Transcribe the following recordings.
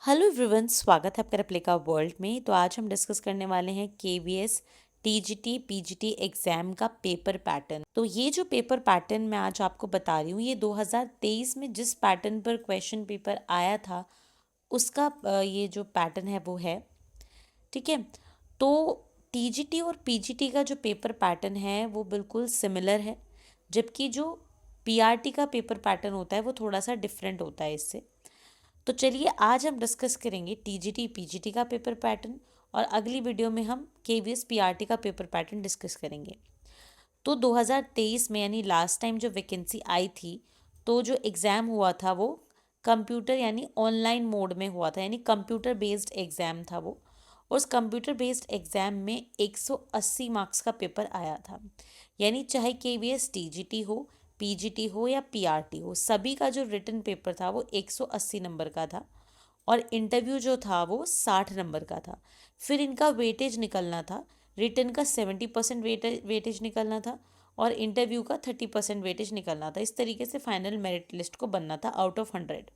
Hello everyone, स्वागत है आपका रेप्लिका वर्ल्ड में। तो आज हम डिस्कस करने वाले हैं केवीएस टीजीटी पीजीटी एग्ज़ाम का पेपर पैटर्न। तो ये जो पेपर पैटर्न मैं आज आपको बता रही हूँ, ये 2023 में जिस पैटर्न पर क्वेश्चन पेपर आया था उसका ये जो पैटर्न है वो है। ठीक है। तो टीजीटी और पीजीटी का जो पेपर पैटर्न है वो बिल्कुल सिमिलर है, जबकि जो पीआरटी का पेपर पैटर्न होता है वो थोड़ा सा डिफरेंट होता है इससे। तो चलिए आज हम डिस्कस करेंगे टीजीटी पीजीटी का पेपर पैटर्न, और अगली वीडियो में हम केवीएस पीआरटी का पेपर पैटर्न डिस्कस करेंगे। तो 2023 में यानी लास्ट टाइम जो वैकेंसी आई थी, तो जो एग्ज़ाम हुआ था वो कंप्यूटर यानी ऑनलाइन मोड में हुआ था, यानी कंप्यूटर बेस्ड एग्ज़ाम था वो। और उस कंप्यूटर बेस्ड एग्ज़ाम में 180 मार्क्स का पेपर आया था। यानी चाहे केवीएस टीजीटी हो, पीजीटी हो या पीआरटी हो, सभी का जो रिटन पेपर था वो 180 नंबर का था, और इंटरव्यू जो था वो 60 नंबर का था। फिर इनका वेटेज निकलना था। रिटन का 70% वेटेज निकलना था, और इंटरव्यू का 30% वेटेज निकलना था। इस तरीके से फाइनल मेरिट लिस्ट को बनना था आउट ऑफ 100।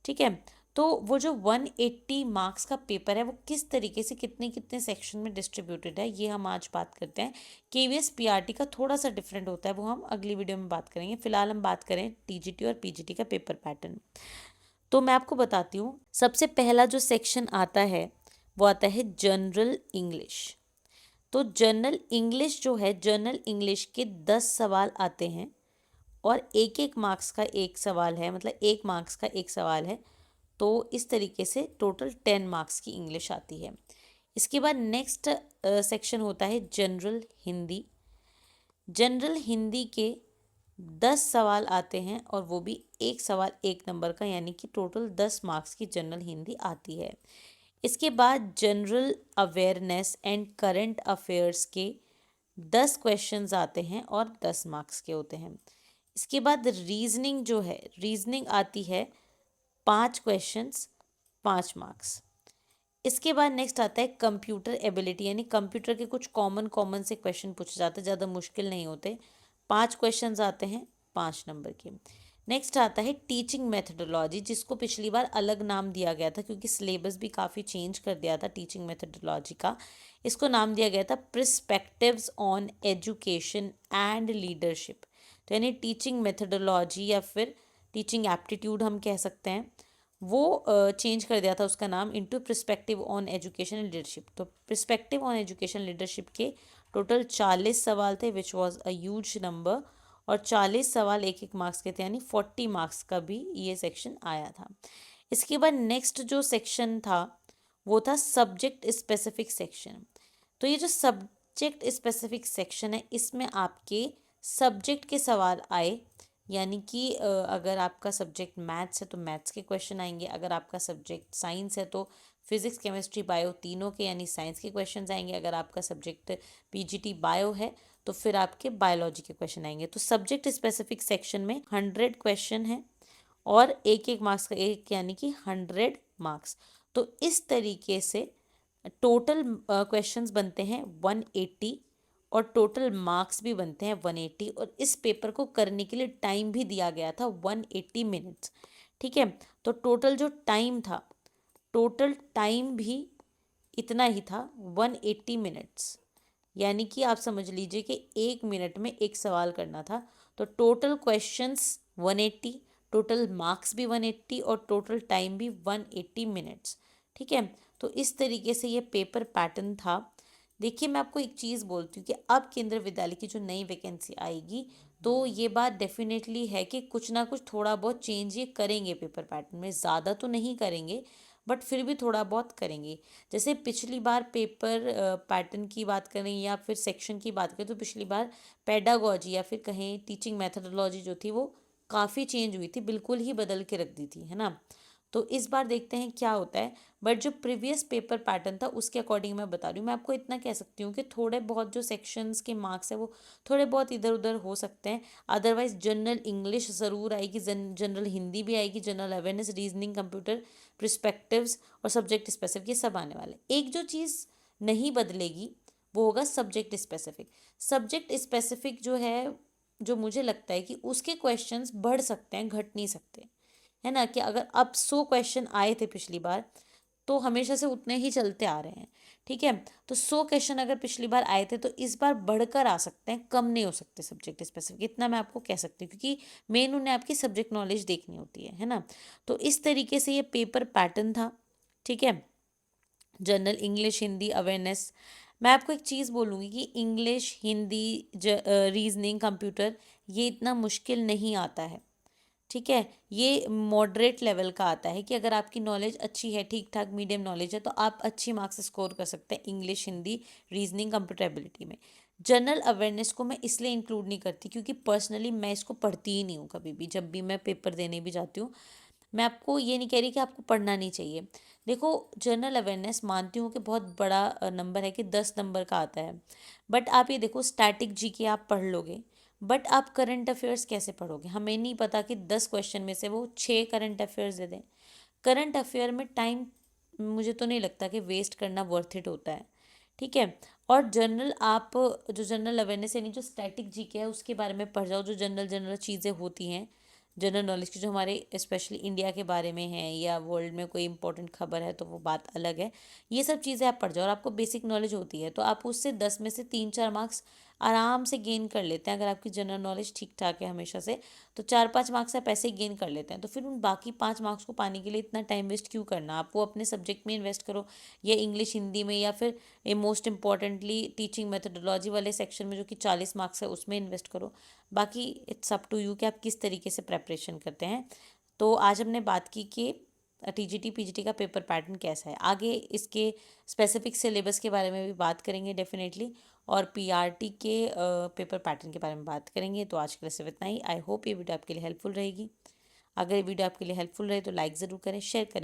ठीक है। तो वो जो 180 मार्क्स का पेपर है वो किस तरीके से कितने कितने सेक्शन में डिस्ट्रीब्यूटेड है, ये हम आज बात करते हैं। केवीएस पीआरटी का थोड़ा सा डिफरेंट होता है, वो हम अगली वीडियो में बात करेंगे। फिलहाल हम बात करें टीजीटी और पीजीटी का पेपर पैटर्न। तो मैं आपको बताती हूँ, सबसे पहला जो सेक्शन आता है वो आता है जनरल इंग्लिश। तो जनरल इंग्लिश जो है, जनरल इंग्लिश के 10 सवाल आते हैं, और एक एक मार्क्स का एक सवाल है, मतलब 1 मार्क्स का एक सवाल है। तो इस तरीके से टोटल 10 मार्क्स की इंग्लिश आती है। इसके बाद नेक्स्ट सेक्शन होता है जनरल हिंदी। जनरल हिंदी के 10 सवाल आते हैं, और वो भी एक सवाल 1 नंबर का, यानी कि टोटल 10 मार्क्स की जनरल हिंदी आती है। इसके बाद general awareness and current affairs के 10 क्वेश्चंस आते हैं, और 10 मार्क्स के होते हैं। इसके बाद रीजनिंग जो है, रीजनिंग आती है 5 क्वेश्चंस, 5 मार्क्स। इसके बाद नेक्स्ट आता है कंप्यूटर एबिलिटी, यानी कंप्यूटर के कुछ कॉमन कॉमन से क्वेश्चन पूछे जाते हैं, ज़्यादा मुश्किल नहीं होते। 5 क्वेश्चंस आते हैं, 5 नंबर के। नेक्स्ट आता है टीचिंग मेथडोलॉजी, जिसको पिछली बार अलग नाम दिया गया था क्योंकि सिलेबस भी काफ़ी चेंज कर दिया था टीचिंग मेथडोलॉजी का। इसको नाम दिया गया था प्रिस्पेक्टिव्स ऑन एजुकेशन एंड लीडरशिप। तो यानी टीचिंग मेथडोलॉजी या फिर टीचिंग एप्टीट्यूड हम कह सकते हैं, वो चेंज कर दिया था उसका नाम into perspective on education and leadership. तो प्रिस्पेक्टिव ऑन एजुकेशन लीडरशिप के टोटल 40 सवाल थे, which was a huge number. और 40 सवाल एक एक मार्क्स के थे, यानी 40 मार्क्स का भी ये सेक्शन आया था। इसके बाद नेक्स्ट जो सेक्शन था वो था सब्जेक्ट स्पेसिफिक सेक्शन। तो ये जो सब्जेक्ट स्पेसिफिक सेक्शन है, इसमें आपके सब्जेक्ट के सवाल आए, यानी कि अगर आपका सब्जेक्ट मैथ्स है तो मैथ्स के क्वेश्चन आएंगे, अगर आपका सब्जेक्ट साइंस है तो फिजिक्स केमिस्ट्री बायो तीनों के यानी साइंस के क्वेश्चंस आएंगे, अगर आपका सब्जेक्ट पीजीटी बायो है तो फिर आपके बायोलॉजी के क्वेश्चन आएंगे। तो सब्जेक्ट स्पेसिफिक सेक्शन में 100 क्वेश्चन है, और एक एक मार्क्स का एक, यानी कि 100 मार्क्स। तो इस तरीके से टोटल क्वेश्चंस बनते हैं 180, और टोटल मार्क्स भी बनते हैं 180, और इस पेपर को करने के लिए टाइम भी दिया गया था 180 मिनट्स। ठीक है। तो टोटल जो टाइम था, टोटल टाइम भी इतना ही था, 180 मिनट्स। यानी कि आप समझ लीजिए कि 1 मिनट में एक सवाल करना था। तो टोटल क्वेश्चंस 180, टोटल मार्क्स भी 180, और टोटल टाइम भी 180 मिनट्स। ठीक है। तो इस तरीके से ये पेपर पैटर्न था। देखिए, मैं आपको एक चीज़ बोलती हूँ कि अब केंद्रीय विद्यालय की जो नई वैकेंसी आएगी, तो ये बात डेफिनेटली है कि कुछ ना कुछ थोड़ा बहुत चेंज ये करेंगे पेपर पैटर्न में। ज़्यादा तो नहीं करेंगे, बट फिर भी थोड़ा बहुत करेंगे। जैसे पिछली बार पेपर पैटर्न की बात करें या फिर सेक्शन की बात करें, तो पिछली बार पेडागोजी या फिर कहें टीचिंग मेथडोलॉजी जो थी वो काफ़ी चेंज हुई थी, बिल्कुल ही बदल के रख दी थी, है ना। तो इस बार देखते हैं क्या होता है। बट जो प्रीवियस पेपर पैटर्न था उसके अकॉर्डिंग मैं बता रही हूँ। मैं आपको इतना कह सकती हूँ कि थोड़े बहुत जो सेक्शंस के मार्क्स है वो थोड़े बहुत इधर उधर हो सकते हैं। अदरवाइज जनरल इंग्लिश ज़रूर आएगी, जनरल हिंदी भी आएगी, जनरल अवेयरनेस, रीजनिंग, कंप्यूटर, प्रिस्पेक्टिव्स और सब्जेक्ट स्पेसिफिक, ये सब आने वाले। एक जो चीज़ नहीं बदलेगी वो होगा सब्जेक्ट स्पेसिफिक। सब्जेक्ट स्पेसिफिक जो है, जो मुझे लगता है कि उसके क्वेश्चंस बढ़ सकते हैं, घट नहीं सकते। है ना, कि अगर अब 100 क्वेश्चन आए थे पिछली बार तो हमेशा से उतने ही चलते आ रहे हैं। ठीक है, तो 100 क्वेश्चन अगर पिछली बार आए थे तो इस बार बढ़कर आ सकते हैं, कम नहीं हो सकते सब्जेक्ट स्पेसिफिक, इतना मैं आपको कह सकती हूँ, क्योंकि मेन उन्हें आपकी सब्जेक्ट नॉलेज देखनी होती है ना। तो इस तरीके से ये पेपर पैटर्न था। ठीक है, जनरल इंग्लिश हिंदी अवेयरनेस। मैं आपको एक चीज़ बोलूँगी कि इंग्लिश हिंदी रीजनिंग कंप्यूटर ये इतना मुश्किल नहीं आता है। ठीक है, ये मॉडरेट लेवल का आता है कि अगर आपकी नॉलेज अच्छी है, ठीक ठाक मीडियम नॉलेज है, तो आप अच्छी मार्क्स स्कोर कर सकते हैं English Hindi reasoning computer ability में। जनरल अवेयरनेस को मैं इसलिए इंक्लूड नहीं करती क्योंकि पर्सनली मैं इसको पढ़ती ही नहीं हूँ कभी भी, जब भी मैं पेपर देने भी जाती हूँ। मैं आपको ये नहीं कह रही कि आपको पढ़ना नहीं चाहिए। देखो, जनरल अवेयरनेस मानती हूँ कि बहुत बड़ा नंबर है कि 10 नंबर का आता है, बट आप ये देखो स्टैटिक जीके आप पढ़ लोगे, बट आप करंट अफेयर्स कैसे पढ़ोगे? हमें नहीं पता कि 10 क्वेश्चन में से वो 6 करंट अफेयर्स दे दें। करंट अफेयर में टाइम मुझे तो नहीं लगता कि वेस्ट करना वर्थ इट होता है। ठीक है, और जनरल आप जो जनरल अवेयरनेस यानी जो स्टैटिक जीके है उसके बारे में पढ़ जाओ, जो जनरल जनरल चीज़ें होती हैं जनरल नॉलेज की, जो हमारे स्पेशली इंडिया के बारे में है या वर्ल्ड में कोई इंपॉर्टेंट खबर है तो वो बात अलग है। ये सब चीज़ें आप पढ़ जाओ और आपको बेसिक नॉलेज होती है तो आप उससे 10 में से 3-4 मार्क्स आराम से गेन कर लेते हैं। अगर आपकी जनरल नॉलेज ठीक ठाक है हमेशा से, तो 4-5 मार्क्स आप ऐसे ही गेन कर लेते हैं। तो फिर उन बाकी 5 मार्क्स को पाने के लिए इतना टाइम वेस्ट क्यों करना? आप वो अपने सब्जेक्ट में इन्वेस्ट करो, या इंग्लिश हिंदी में, या फिर मोस्ट इम्पॉर्टेंटली टीचिंग मेथडोलॉजी वाले सेक्शन में जो कि 40 मार्क्स है उसमें इन्वेस्ट करो। बाकी इट्स अप टू यू कि आप किस तरीके से प्रेपरेशन करते हैं। तो आज हमने बात की कि टीजीटी पीजीटी का पेपर पैटर्न कैसा है। आगे इसके स्पेसिफिक सिलेबस के बारे में भी बात करेंगे डेफिनेटली, और पीआरटी के पेपर पैटर्न के बारे में बात करेंगे। तो आज के लिए सिर्फ इतना ही। आई होप ये वीडियो आपके लिए हेल्पफुल रहेगी। अगर ये वीडियो आपके लिए हेल्पफुल रहे तो लाइक ज़रूर करें, शेयर करें।